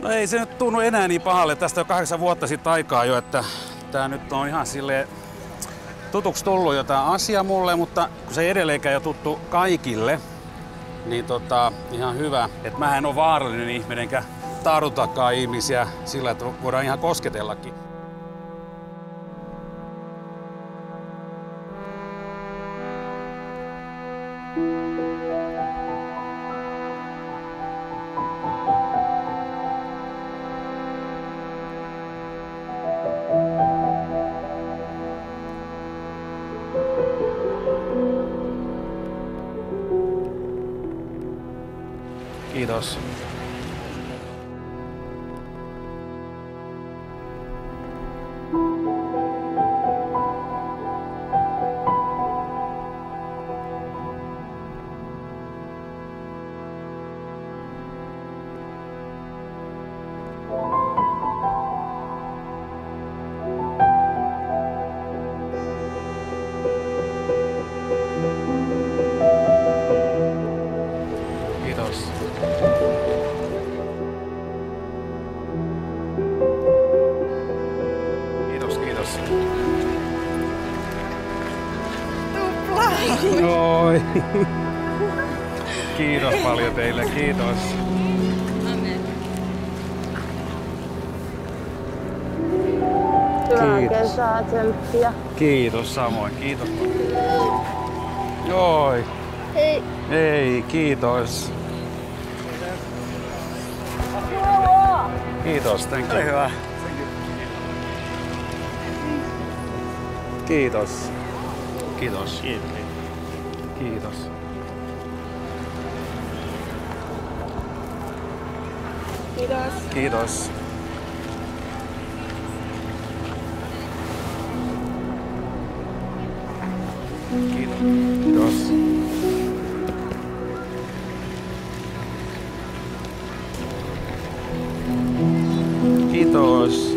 No ei se nyt tunnu enää niin pahalle. Tästä on 8 vuotta sitten aikaa jo, että tää nyt on ihan silleen tutuksi tullut jo tää asia mulle, mutta kun se ei edelleenkään jo tuttu kaikille, niin ihan hyvä, että mä en ole vaarallinen ihminen enkä tartutakaan ihmisiä sillä, että voidaan ihan kosketellakin. Kiitos. Kiitos. Kiitos. Oi. Kiitos paljon teille, kiitos. Hyvää kesää, tsemppiä. Kiitos samoin, kiitos. Oi. Hei. Ei, kiitos. Kiitos, thank you. Hyvä. Kiitos. Kiitos. Kiitos. Kiitos. Kiitos. Kiitos. Kiitos.